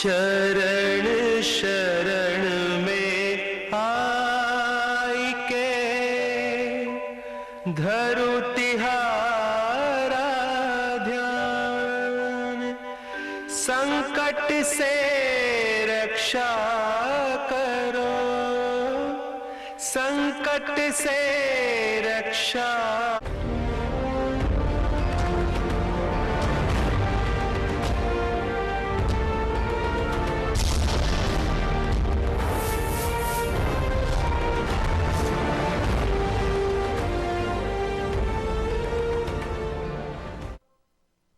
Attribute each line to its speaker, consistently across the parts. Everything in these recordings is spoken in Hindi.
Speaker 1: चरण शरण में आई के धरु तिहारा ध्यान, संकट से रक्षा करो, संकट से रक्षा।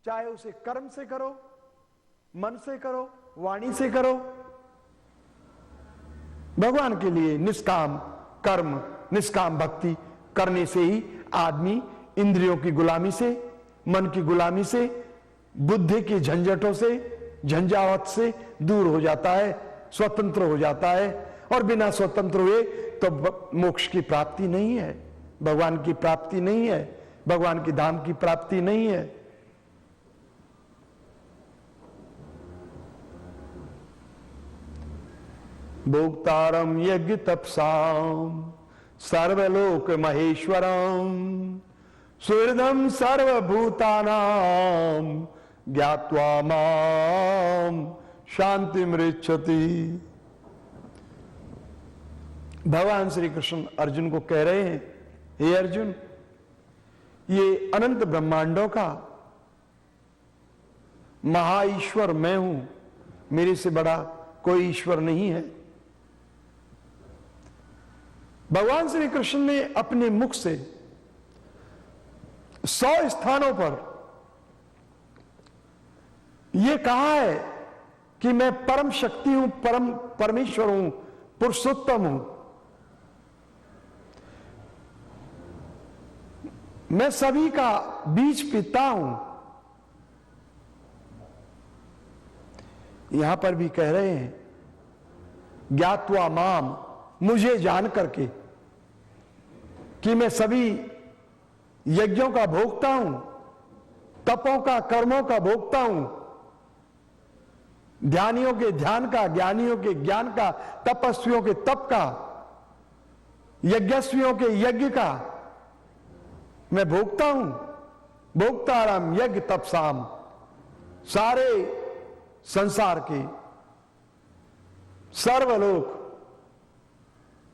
Speaker 2: चाहे उसे कर्म से करो, मन से करो, वाणी से करो, भगवान के लिए निष्काम कर्म, निष्काम भक्ति करने से ही आदमी इंद्रियों की गुलामी से, मन की गुलामी से, बुद्धि की झंझटों से, झंझावत से दूर हो जाता है, स्वतंत्र हो जाता है। और बिना स्वतंत्र हुए तो मोक्ष की प्राप्ति नहीं है, भगवान की प्राप्ति नहीं है, भगवान की धाम की प्राप्ति नहीं है। भोक्तारम यज्ञ तपसाम सर्वलोक महेश्वरम सुहृदम सर्वभूतानाम ज्ञात्वा माम शांति मृच्छति। भगवान श्री कृष्ण अर्जुन को कह रहे हैं, हे अर्जुन, ये अनंत ब्रह्मांडों का महाईश्वर मैं हूं, मेरे से बड़ा कोई ईश्वर नहीं है। भगवान श्री कृष्ण ने अपने मुख से 100 स्थानों पर यह कहा है कि मैं परम शक्ति हूं, परमेश्वर हूं, पुरुषोत्तम हूं, मैं सभी का बीज पिता हूं। यहां पर भी कह रहे हैं, ज्ञात्वा माम, मुझे जान करके कि मैं सभी यज्ञों का भोक्ता हूं, तपों का, कर्मों का भोक्ता हूं, ध्यानियों के ध्यान का, ज्ञानियों के ज्ञान का, तपस्वियों के तप का, यज्ञस्वियों के यज्ञ का मैं भोक्ता हूं। भोक्ताराम यज्ञ तपसाम, सारे संसार के सर्वलोक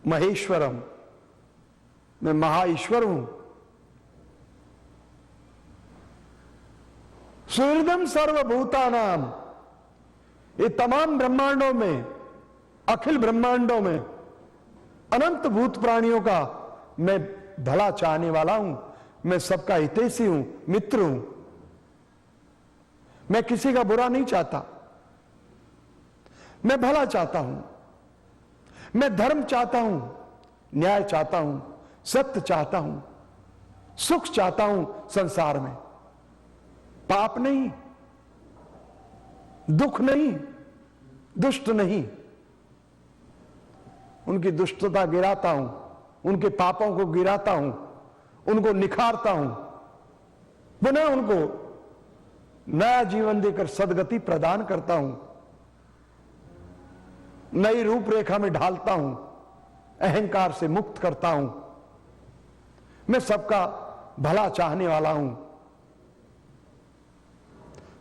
Speaker 2: महेश्वरम, मैं महाईश्वर हूं। सुहृदम सर्वभूतानाम, ये तमाम ब्रह्मांडों में, अखिल ब्रह्मांडों में अनंत भूत प्राणियों का मैं भला चाहने वाला हूं, मैं सबका हितैषी हूं, मित्र हूं, मैं किसी का बुरा नहीं चाहता, मैं भला चाहता हूं, मैं धर्म चाहता हूं, न्याय चाहता हूं, सत्य चाहता हूं, सुख चाहता हूं संसार में, पाप नहीं, दुख नहीं, दुष्ट नहीं, उनकी दुष्टता गिराता हूं, उनके पापों को गिराता हूं, उनको निखारता हूं, पुनः उनको नया जीवन देकर सदगति प्रदान करता हूं, नई रूपरेखा में ढालता हूं, अहंकार से मुक्त करता हूं, मैं सबका भला चाहने वाला हूं,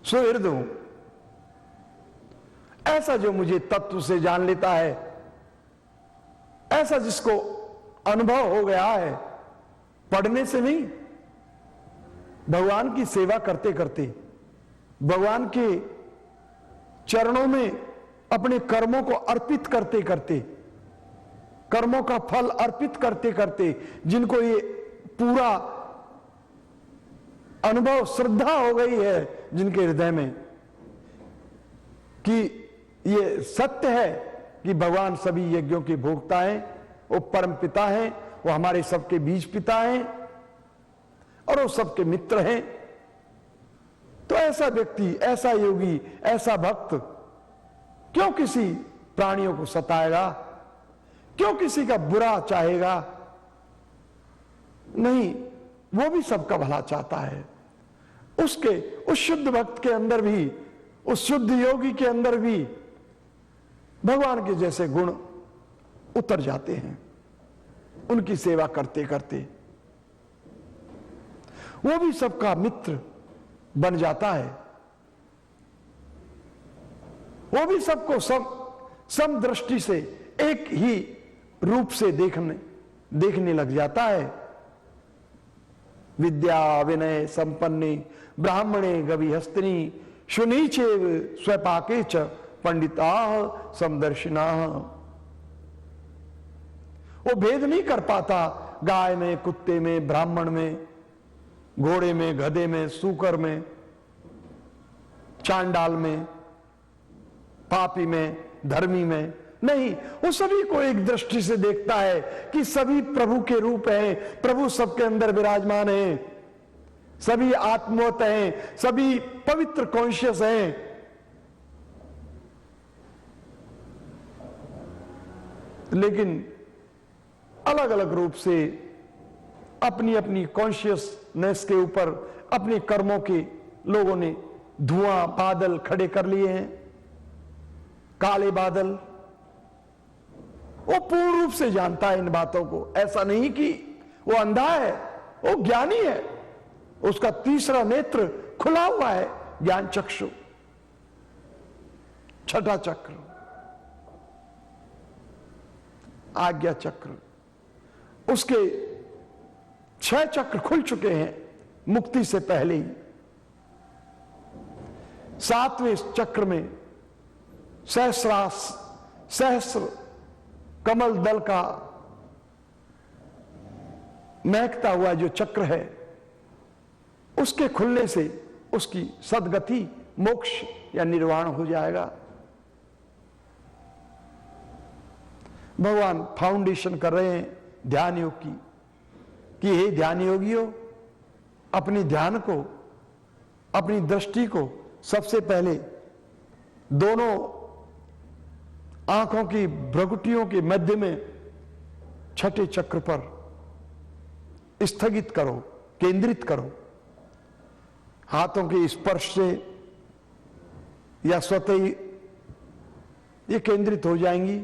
Speaker 2: सुहृद हूं। ऐसा जो मुझे तत्व से जान लेता है, ऐसा जिसको अनुभव हो गया है, पढ़ने से नहीं, भगवान की सेवा करते करते, भगवान के चरणों में अपने कर्मों को अर्पित करते करते, कर्मों का फल अर्पित करते करते, जिनको ये पूरा अनुभव, श्रद्धा हो गई है जिनके हृदय में कि ये सत्य है कि भगवान सभी यज्ञों के भोक्ता हैं, वो परम पिता हैं, वो हमारे सबके बीज पिता हैं और वो सबके मित्र हैं। तो ऐसा व्यक्ति, ऐसा योगी, ऐसा भक्त क्यों किसी प्राणियों को सताएगा, क्यों किसी का बुरा चाहेगा? नहीं, वो भी सबका भला चाहता है। उसके उस शुद्ध भक्त के अंदर भी, उस शुद्ध योगी के अंदर भी भगवान के जैसे गुण उतर जाते हैं उनकी सेवा करते करते। वो भी सबका मित्र बन जाता है, वो भी सबको सम दृष्टि से एक ही रूप से देखने लग जाता है। विद्या विनय संपन्ने ब्राह्मणे गविहस्तिनी शुनीचेव स्वपाके च पंडिता समदर्शिना। वो भेद नहीं कर पाता गाय में, कुत्ते में, ब्राह्मण में, घोड़े में, गधे में, सूकर में, चांडाल में, पापी में, धर्मी में नहीं। वो सभी को एक दृष्टि से देखता है कि सभी प्रभु के रूप हैं, प्रभु सबके अंदर विराजमान हैं, सभी आत्मवत हैं, सभी पवित्र कॉन्शियस हैं। लेकिन अलग अलग रूप से अपनी अपनी कॉन्शियसनेस के ऊपर अपने कर्मों के लोगों ने धुआं बादल खड़े कर लिए हैं, काले बादल। वो पूर्ण रूप से जानता है इन बातों को। ऐसा नहीं कि वो अंधा है, वो ज्ञानी है, उसका तीसरा नेत्र खुला हुआ है, ज्ञान चक्षु, छठा चक्र, आज्ञा चक्र। उसके 6 चक्र खुल चुके हैं मुक्ति से पहले ही। 7वें चक्र में सहस्र कमल दल का महकता हुआ जो चक्र है, उसके खुलने से उसकी सद्गति मोक्ष या निर्वाण हो जाएगा। भगवान फाउंडेशन कर रहे हैं ध्यान योग की कि हे ध्यान योगियों, अपनी ध्यान को, अपनी दृष्टि को सबसे पहले दोनों आंखों की भ्रुकुटियों के मध्य में छठे चक्र पर स्थगित करो, केंद्रित करो। हाथों के स्पर्श से या स्वतः ही ये केंद्रित हो जाएंगी।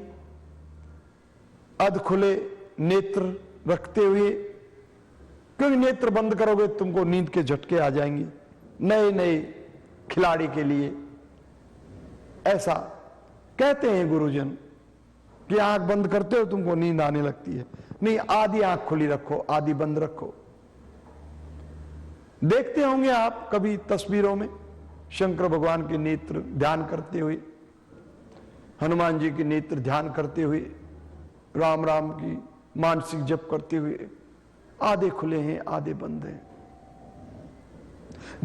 Speaker 2: अध खुले नेत्र रखते हुए, क्योंकि नेत्र बंद करोगे तुमको नींद के झटके आ जाएंगे नए नए खिलाड़ी के लिए। ऐसा कहते हैं गुरुजन कि आंख बंद करते हो तुमको नींद आने लगती है। नहीं, आधी आंख खुली रखो, आधी बंद रखो। देखते होंगे आप कभी तस्वीरों में शंकर भगवान के नेत्र ध्यान करते हुए, हनुमान जी के नेत्र ध्यान करते हुए, राम राम की मानसिक जप करते हुए, आधे खुले हैं आधे बंद हैं।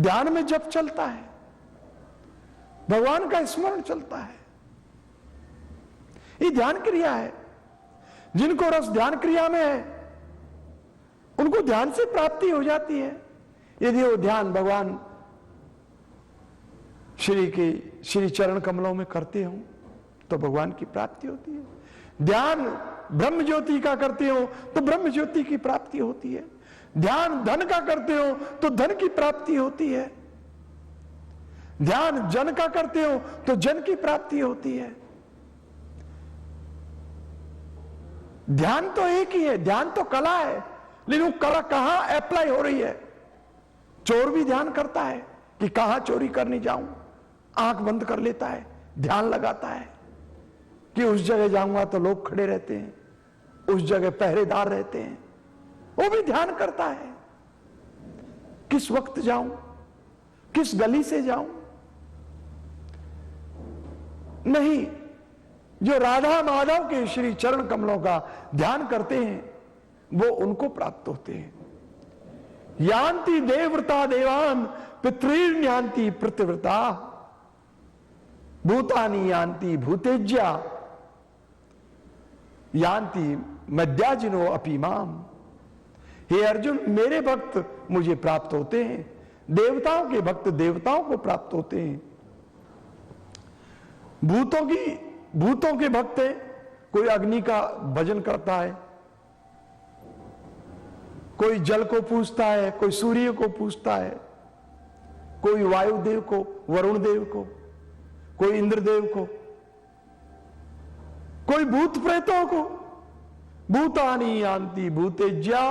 Speaker 2: ध्यान में जप चलता है, भगवान का स्मरण चलता है, ये ध्यान क्रिया है। जिनको रस ध्यान क्रिया में है उनको ध्यान से प्राप्ति हो जाती है। यदि वो ध्यान भगवान श्री चरण कमलों में करते हो तो भगवान की प्राप्ति होती है। ध्यान ब्रह्म ज्योति का करते हो तो ब्रह्म ज्योति की प्राप्ति होती है। ध्यान धन का करते हो तो धन की प्राप्ति होती है। ध्यान जन का करते हो तो जन की प्राप्ति होती है। ध्यान तो एक ही है, ध्यान तो कला है, लेकिन वो कला कहां अप्लाई हो रही है। चोर भी ध्यान करता है कि कहां चोरी करने जाऊं, आंख बंद कर लेता है, ध्यान लगाता है कि उस जगह जाऊंगा तो लोग खड़े रहते हैं, उस जगह पहरेदार रहते हैं। वो भी ध्यान करता है, किस वक्त जाऊं, किस गली से जाऊं। नहीं, जो राधा माधव के श्री चरण कमलों का ध्यान करते हैं वो उनको प्राप्त होते हैं। यान्ति देवव्रता देवान पितृन्यान्ति पृथव्रता भूतानि यान्ति भूतेज्या यान्ति मध्याजिनो अपि माम। हे अर्जुन, मेरे भक्त मुझे प्राप्त होते हैं, देवताओं के भक्त देवताओं को प्राप्त होते हैं। भूतों के भक्त हैं, कोई अग्नि का भजन करता है, कोई जल को पूजता है, कोई सूर्य को पूजता है, कोई वायुदेव को, वरुण देव को, कोई इंद्रदेव को, कोई भूत प्रेतों को, भूतानी यान्ति भूतेज्या,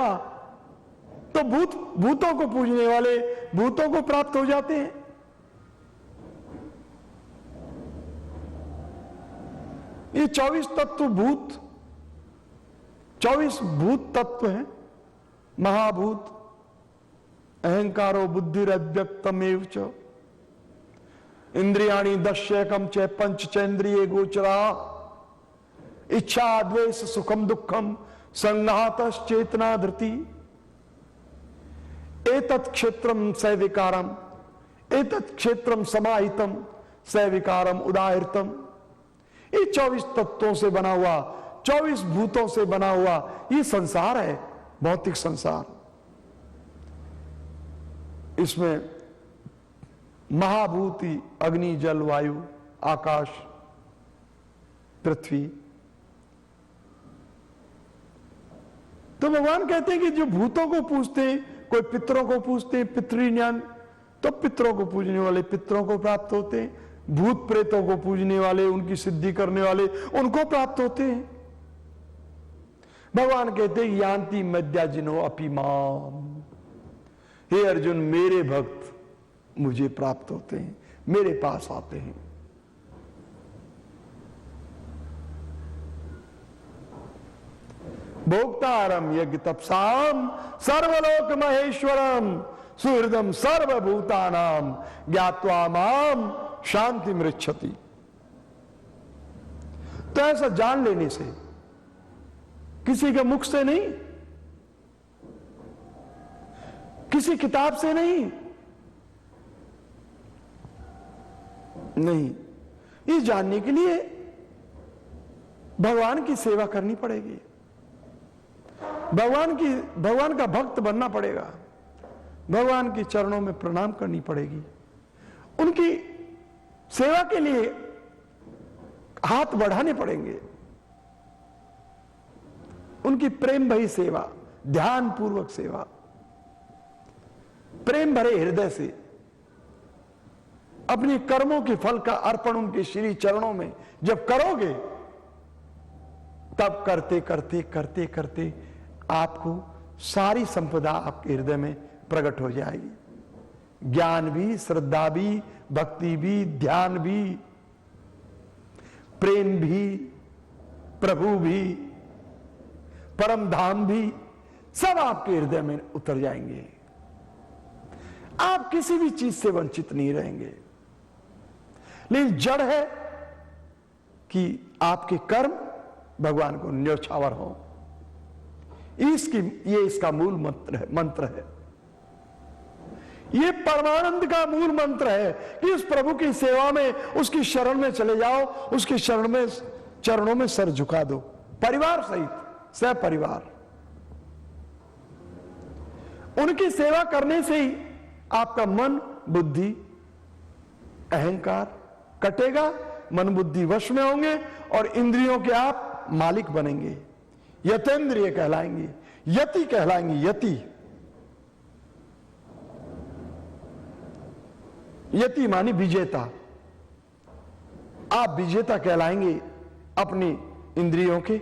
Speaker 2: तो भूतों को पूजने वाले भूतों को प्राप्त हो जाते हैं। ये 24 तत्व भूत, 24 भूत तत्व हैं। महाभूत, अहंकारो बुद्धिरव्यक्तमेव च, इंद्रियाणि दशयकम च पंचचेन्द्रिये गोचरा, इच्छा द्वेष सुखम दुखम संघातश्च चेतना धृति, एतत् क्षेत्रम सविकारम, एतत् क्षेत्रम समाहितम सविकारम उदाहृतम। ये 24 तत्वों से बना हुआ, 24 भूतों से बना हुआ ये संसार है, भौतिक संसार। इसमें महाभूति अग्नि जल वायु आकाश पृथ्वी। तो भगवान कहते हैं कि जो भूतों को पूजते हैं, कोई पितरों को पूजते हैं, पितृज्ञान, तो पितरों को पूजने वाले पितरों को प्राप्त होते हैं। भूत प्रेतों को पूजने वाले, उनकी सिद्धि करने वाले, उनको प्राप्त होते हैं। भगवान कहते हैं यान्ति मद्याजिनो अपि माम, हे अर्जुन मेरे भक्त मुझे प्राप्त होते हैं, मेरे पास आते हैं। भोक्तारम यज्ञ तपसाम सर्वलोक महेश्वरम सुहृदम सर्वभूतानाम ज्ञात्वा माम शांति मृच्छति। तो ऐसा जान लेने से, किसी के मुख से नहीं, किसी किताब से नहीं, ये जानने के लिए भगवान की सेवा करनी पड़ेगी, भगवान का भक्त बनना पड़ेगा, भगवान के चरणों में प्रणाम करनी पड़ेगी, उनकी सेवा के लिए हाथ बढ़ाने पड़ेंगे, उनकी प्रेम भरी सेवा, ध्यान पूर्वक सेवा, प्रेम भरे हृदय से अपने कर्मों के फल का अर्पण उनके श्री चरणों में जब करोगे, तब करते करते करते करते आपको सारी संपदा आपके हृदय में प्रकट हो जाएगी। ज्ञान भी, श्रद्धा भी, भक्ति भी, ध्यान भी, प्रेम भी, प्रभु भी, परम धाम भी, सब आपके हृदय में उतर जाएंगे। आप किसी भी चीज से वंचित नहीं रहेंगे। लेकिन जड़ है कि आपके कर्म भगवान को न्यौछावर हो। ये इसका मूल मंत्र है। ये परमानंद का मूल मंत्र है कि उस प्रभु की सेवा में, उसकी शरण में चले जाओ, उसकी चरणों में सर झुका दो, परिवार सहित, सहपरिवार। उनकी सेवा करने से ही आपका मन, बुद्धि, अहंकार कटेगा, मन बुद्धि वश में होंगे और इंद्रियों के आप मालिक बनेंगे, यतेंद्रिय कहलाएंगे, यति कहलाएंगे, यति। यति मानी विजेता। आप विजेता कहलाएंगे अपनी इंद्रियों के,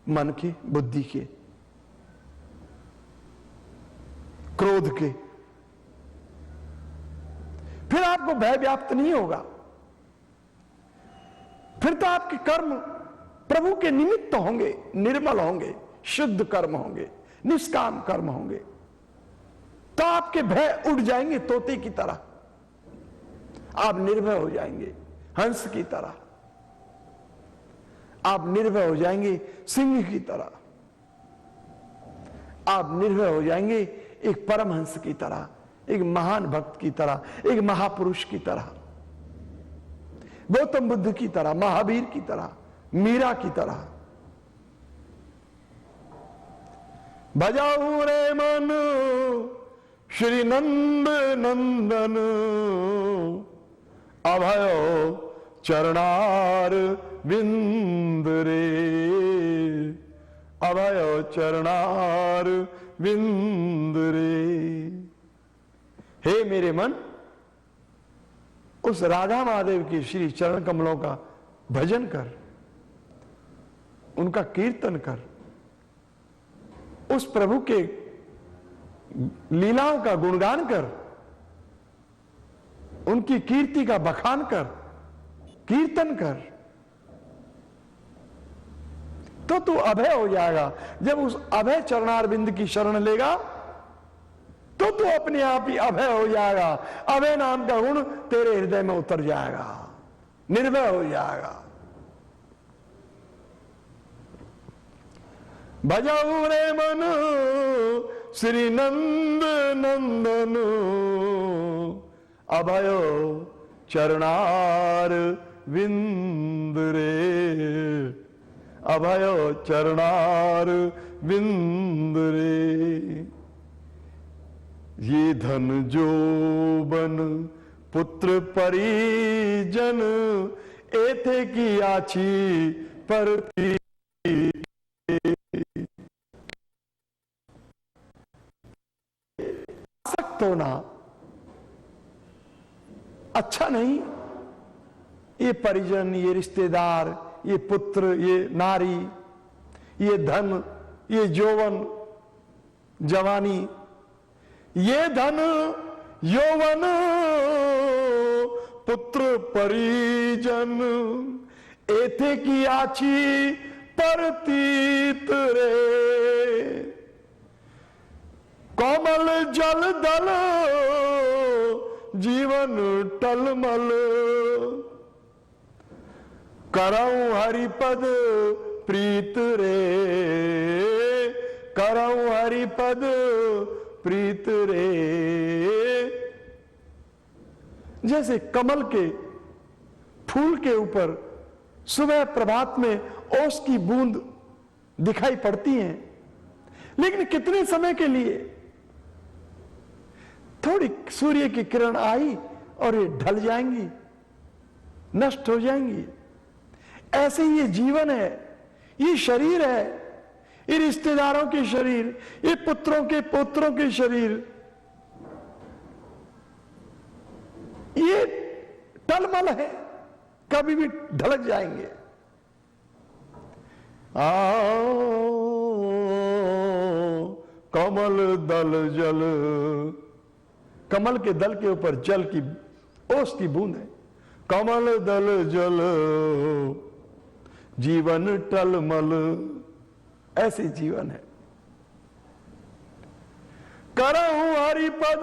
Speaker 2: मन के, बुद्धि के, क्रोध के। फिर आपको भय व्याप्त नहीं होगा। फिर तो आपके कर्म प्रभु के निमित्त होंगे, निर्मल होंगे, शुद्ध कर्म होंगे, निष्काम कर्म होंगे। तो आपके भय उड़ जाएंगे तोते की तरह, आप निर्भय हो जाएंगे हंस की तरह, आप निर्भय हो जाएंगे सिंह की तरह, आप निर्भय हो जाएंगे एक परमहंस की तरह, एक महान भक्त की तरह, एक महापुरुष की तरह, गौतम बुद्ध की तरह, महावीर की तरह, मीरा की तरह। भजाऊ रे मन श्री नंद नंदन, अभयो चरणार विंद रे, अभयो चरणार विंद रे। हे मेरे मन, उस राधा महादेव के श्री चरण कमलों का भजन कर, उनका कीर्तन कर, उस प्रभु के लीलाओं का गुणगान कर, उनकी कीर्ति का बखान कर, कीर्तन कर, तो तू अभय हो जाएगा। जब उस अभय चरणारविंद की शरण लेगा तो तू अपने आप ही अभय हो जाएगा। अभय नाम का गुण तेरे हृदय में उतर जाएगा, निर्भय हो जाएगा। भजऊ रे मन श्री नंद नंदन, अभयो चरणार विंद रे, अभयो चरणार विंद रे। ये धन जोबन पुत्र परिजन, एथे की आछी परती। आसक्त होना अच्छा नहीं। ये परिजन, ये रिश्तेदार, ये पुत्र, ये नारी, ये धन, ये यौवन, जवानी, ये धन यौवन पुत्र परिजन, एथे की आछी परतीत रे। कोमल जल दल जीवन टलमल, करऊं हरिपद प्रीत रे, करऊं हरिपद प्रीत रे। जैसे कमल के फूल के ऊपर सुबह प्रभात में ओस की बूंद दिखाई पड़ती है, लेकिन कितने समय के लिए? थोड़ी सूर्य की किरण आई और ये ढल जाएंगी, नष्ट हो जाएंगी। ऐसे ये जीवन है, ये शरीर है, ये रिश्तेदारों के शरीर, ये पुत्रों के पोत्रों के शरीर, ये टलमल है, कभी भी ढलक जाएंगे। कमल दल जल, कमल के दल के ऊपर जल की ओस की बूंद है। कमल दल जल जीवन टलमल, ऐसे जीवन है। करऊं हरिपद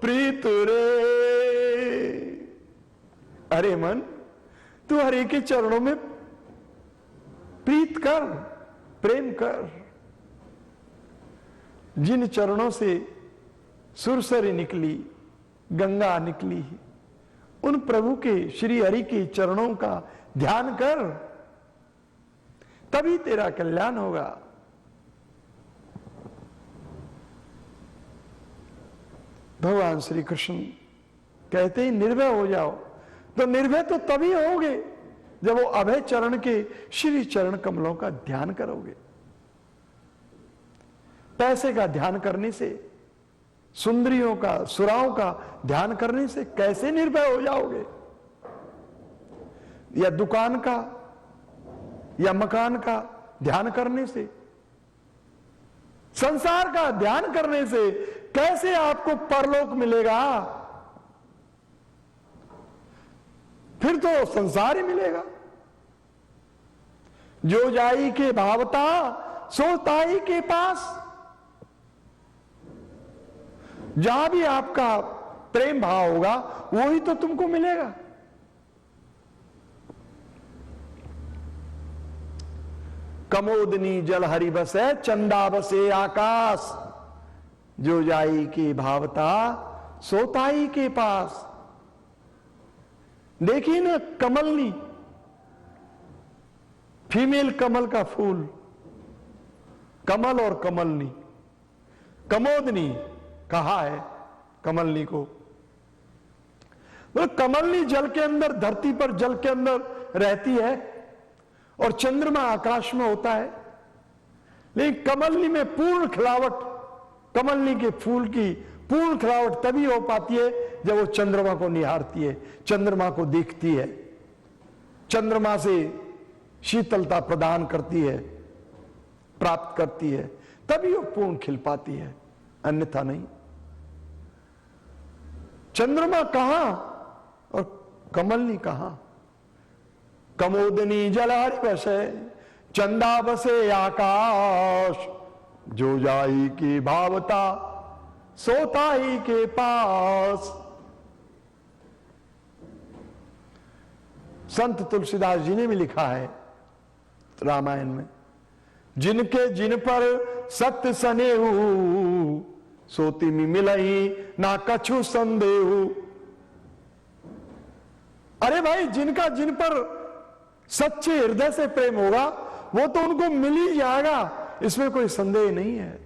Speaker 2: प्रीत रे। अरे मन, तू हरि के चरणों में प्रीत कर, प्रेम कर। जिन चरणों से सुरसरी निकली, गंगा निकली, उन प्रभु के श्री हरि के चरणों का ध्यान कर, तभी तेरा कल्याण होगा। भगवान श्री कृष्ण कहते ही निर्भय हो जाओ। तो निर्भय तो तभी होगे जब वो अभय चरण के श्री चरण कमलों का ध्यान करोगे। पैसे का ध्यान करने से, सुंदरियों का, सुराओं का ध्यान करने से कैसे निर्भय हो जाओगे? या दुकान का या मकान का ध्यान करने से, संसार का ध्यान करने से कैसे आपको परलोक मिलेगा? फिर तो संसार ही मिलेगा। जो जाई के भावता सो ताई के पास। जहां भी आपका प्रेम भाव होगा वही तो तुमको मिलेगा। कमोदनी जल हरि बसे, चंदा बसे आकाश। जो जाई की भावता सोताई के पास। देखिए ना, कमलनी, फीमेल कमल का फूल, कमल और कमलनी। कमोदनी कहा है कमलनी को। तो कमलनी जल के अंदर, धरती पर जल के अंदर रहती है और चंद्रमा आकाश में होता है। लेकिन कमलनी में पूर्ण खिलावट, कमलनी के फूल की पूर्ण खिलावट तभी हो पाती है जब वो चंद्रमा को निहारती है, चंद्रमा को देखती है, चंद्रमा से शीतलता प्रदान करती है, प्राप्त करती है, तभी वो पूर्ण खिल पाती है, अन्यथा नहीं। चंद्रमा कहां और कमलनी कहां? कमोदनी जलहरि बसे, चंदा बसे आकाश, जो जाई की भावता सोता ही के पास। संत तुलसीदास जी ने भी लिखा है रामायण में, जिनके जिन पर सत्य सनेहु, सोती में मिलही ना कछु संदेहु। अरे भाई, जिनका जिन पर सच्चे हृदय से प्रेम होगा वो तो उनको मिल ही जाएगा, इसमें कोई संदेह नहीं है।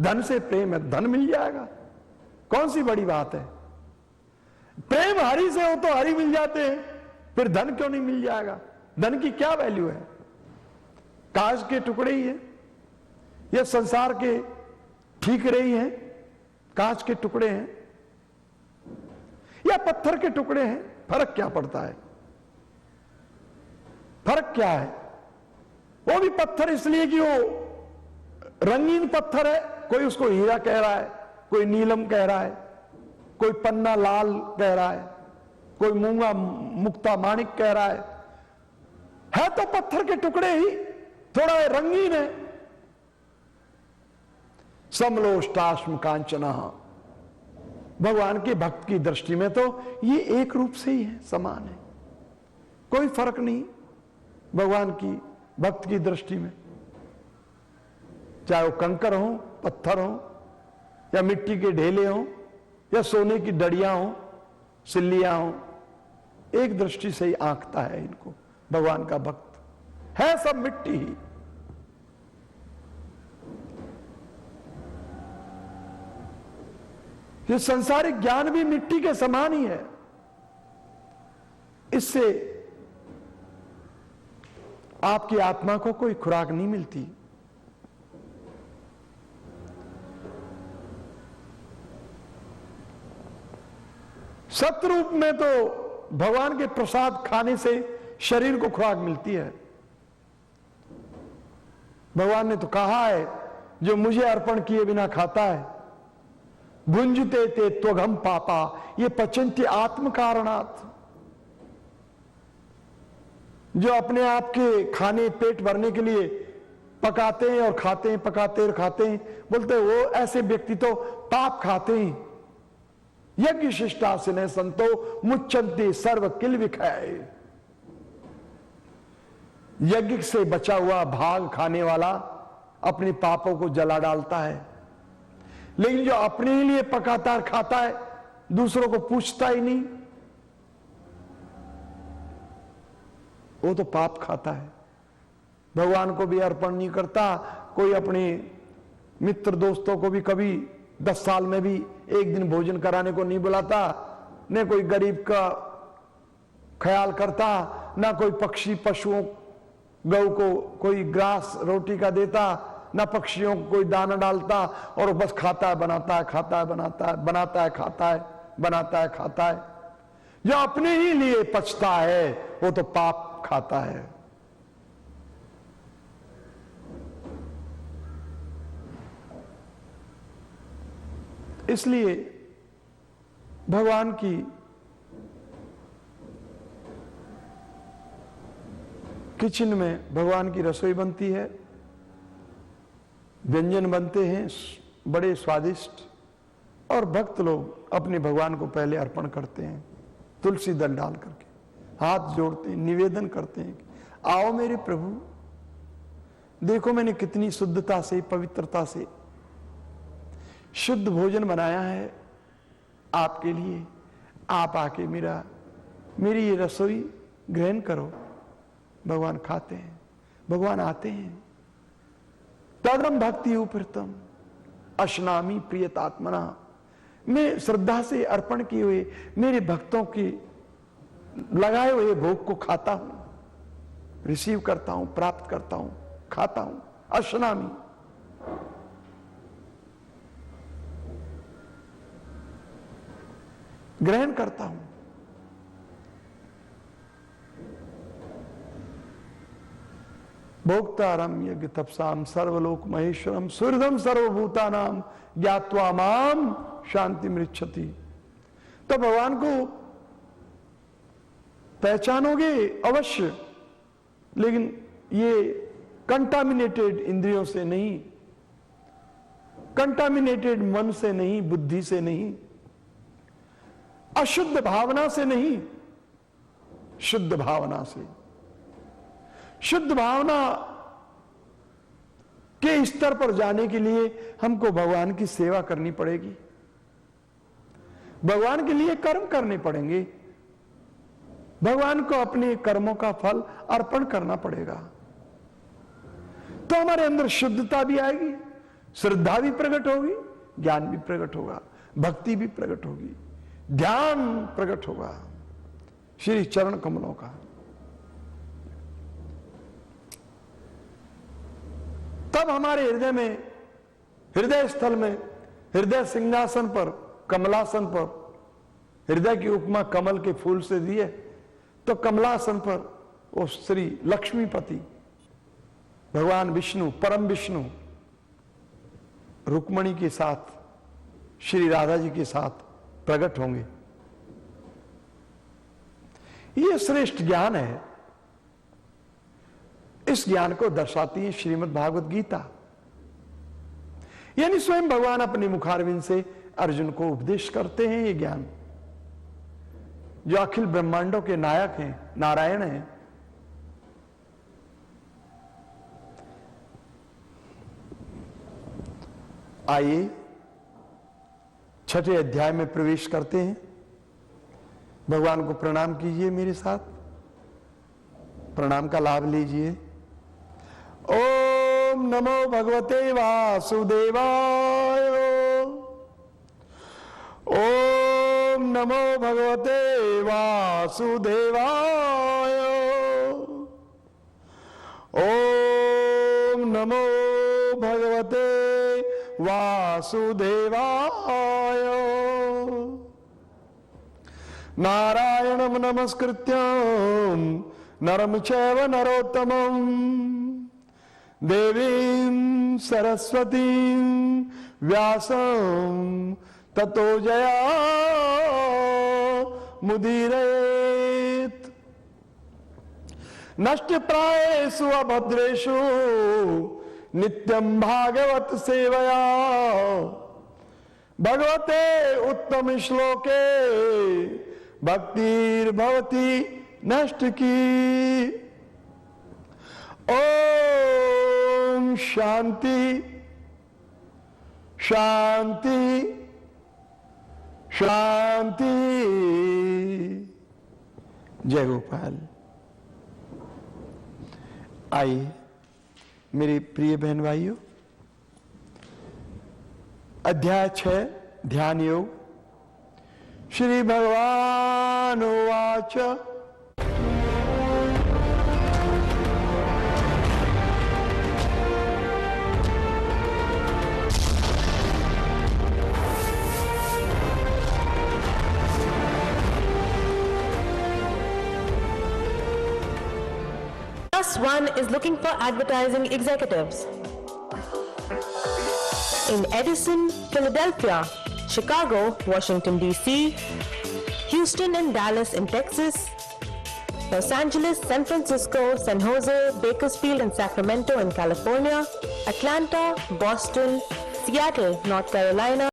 Speaker 2: धन से प्रेम है, धन मिल जाएगा, कौन सी बड़ी बात है। प्रेम हरि से हो तो हरि मिल जाते हैं, फिर धन क्यों नहीं मिल जाएगा? धन की क्या वैल्यू है? कांच के टुकड़े ही है, ये संसार के ठीकरे ही हैं, कांच के टुकड़े हैं या पत्थर के टुकड़े हैं, फर्क क्या पड़ता है? फर्क क्या है? वो भी पत्थर इसलिए कि वो रंगीन पत्थर है, कोई उसको हीरा कह रहा है, कोई नीलम कह रहा है, कोई पन्ना लाल कह रहा है, कोई मूंगा मुक्ता माणिक कह रहा है तो पत्थर के टुकड़े ही, थोड़ा रंगीन है। समलोष्टाश्म कांचना, भगवान के भक्त की दृष्टि में तो ये एक रूप से ही है, समान है, कोई फर्क नहीं भगवान की भक्त की दृष्टि में। चाहे वो कंकर हो, पत्थर हो, या मिट्टी के ढेले हो, या सोने की डड़ियां हो, सिल्लियां हो, एक दृष्टि से ही आंकता है इनको। भगवान का भक्त है सब मिट्टी ही। ये संसारिक ज्ञान भी मिट्टी के समान ही है, इससे आपकी आत्मा को कोई खुराक नहीं मिलती। सतरूप में तो भगवान के प्रसाद खाने से शरीर को खुराक मिलती है। भगवान ने तो कहा है, जो मुझे अर्पण किए बिना खाता है, भुंजते ते त्वघम पापा, ये पचन्ति आत्म कारणात्। जो अपने आप के खाने पेट भरने के लिए पकाते हैं और खाते हैं, पकाते और खाते हैं, बोलते हैं वो ऐसे व्यक्ति तो पाप खाते हैं। यज्ञ शिष्टासिने संतो मुच्चन्ति सर्व किल विखय। यज्ञ से बचा हुआ भाग खाने वाला अपने पापों को जला डालता है, लेकिन जो अपने ही लिए पकाता और खाता है, दूसरों को पूछता ही नहीं, वो तो पाप खाता है, भगवान को भी अर्पण नहीं करता। कोई अपने मित्र दोस्तों को भी कभी 10 साल में भी एक दिन भोजन कराने को नहीं बुलाता, न कोई गरीब का ख्याल करता, ना कोई पक्षी पशुओं गौ को कोई ग्रास रोटी का देता, ना पक्षियों को कोई दाना डालता, और बस खाता है, बनाता है, खाता है, बनाता है, बनाता है, खाता है, बनाता है, खाता है। जो अपने ही लिए पचता है वो तो पाप खाता है। इसलिए भगवान की किचन में भगवान की रसोई बनती है, व्यंजन बनते हैं बड़े स्वादिष्ट, और भक्त लोग अपने भगवान को पहले अर्पण करते हैं, तुलसी दल डाल करके हाथ जोड़ते हैं, निवेदन करते हैं, आओ मेरे प्रभु, देखो मैंने कितनी शुद्धता से, पवित्रता से शुद्ध भोजन बनाया है आपके लिए, आप आके मेरी ये रसोई ग्रहण करो। भगवान खाते हैं, भगवान आते हैं। तदम भक्ति उपृतम अश्नामी प्रियतात्मना, मैं श्रद्धा से अर्पण किए हुए मेरे भक्तों के लगाए हुए भोग को खाता हूं, रिसीव करता हूं, प्राप्त करता हूं, खाता हूं। अश्नामी, ग्रहण करता हूं। भोक्तारम यज्ञ तपसाम सर्वलोक महेश्वरम सुहृदम सर्वभूतानाम ज्ञात्वा माम शांति मृच्छति। तो भगवान को पहचानोगे अवश्य, लेकिन ये कंटामिनेटेड इंद्रियों से नहीं, कंटामिनेटेड मन से नहीं, बुद्धि से नहीं, अशुद्ध भावना से नहीं, शुद्ध भावना से। शुद्ध भावना के स्तर पर जाने के लिए हमको भगवान की सेवा करनी पड़ेगी, भगवान के लिए कर्म करने पड़ेंगे, भगवान को अपने कर्मों का फल अर्पण करना पड़ेगा। तो हमारे अंदर शुद्धता भी आएगी, श्रद्धा भी प्रकट होगी, ज्ञान भी प्रकट होगा, भक्ति भी प्रकट होगी, ध्यान प्रकट होगा श्री चरण कमलों का। तब हमारे हृदय में, हृदय स्थल में, हृदय सिंहासन पर, कमलासन पर, हृदय की उपमा कमल के फूल से दी है, तो कमलासन पर वो श्री लक्ष्मीपति भगवान विष्णु, परम विष्णु रुक्मणी के साथ, श्री राधा जी के साथ प्रकट होंगे। यह श्रेष्ठ ज्ञान है। इस ज्ञान को दर्शाती है श्रीमद् भागवत गीता। यानी स्वयं भगवान अपने मुखारविंद से अर्जुन को उपदेश करते हैं ये ज्ञान, जो अखिल ब्रह्मांडों के नायक हैं, नारायण हैं। आइए छठे अध्याय में प्रवेश करते हैं। भगवान को प्रणाम कीजिए, मेरे साथ प्रणाम का लाभ लीजिए। ओम नमो भगवते वासुदेवाय। ओम नमो भगवते वासुदेवाय। ओम नमो भगवते वासुदेवाय। नारायणं नमस्कृत्यं नरं चैव नरोत्तमं देवीं सरस्वतीं व्यासं ततो जयामुदीरयेत्। नष्टप्रायेषु अभद्रेषु नित्यं भागवत सेवया भगवते उत्तम श्लोके भक्तिर्भवति नष्ट की। ओम शांति शांति शांति। जय गोपाल। आइए मेरे प्रिय बहन भाइयों, अध्याय 6 ध्यान योग। श्री भगवान उवाच।
Speaker 3: One is looking for advertising executives in Edison, Philadelphia, Chicago, Washington, D.C., Houston and Dallas in Texas, Los Angeles, San Francisco, San Jose, Bakersfield and Sacramento in California, Atlanta, Boston, Seattle, North Carolina,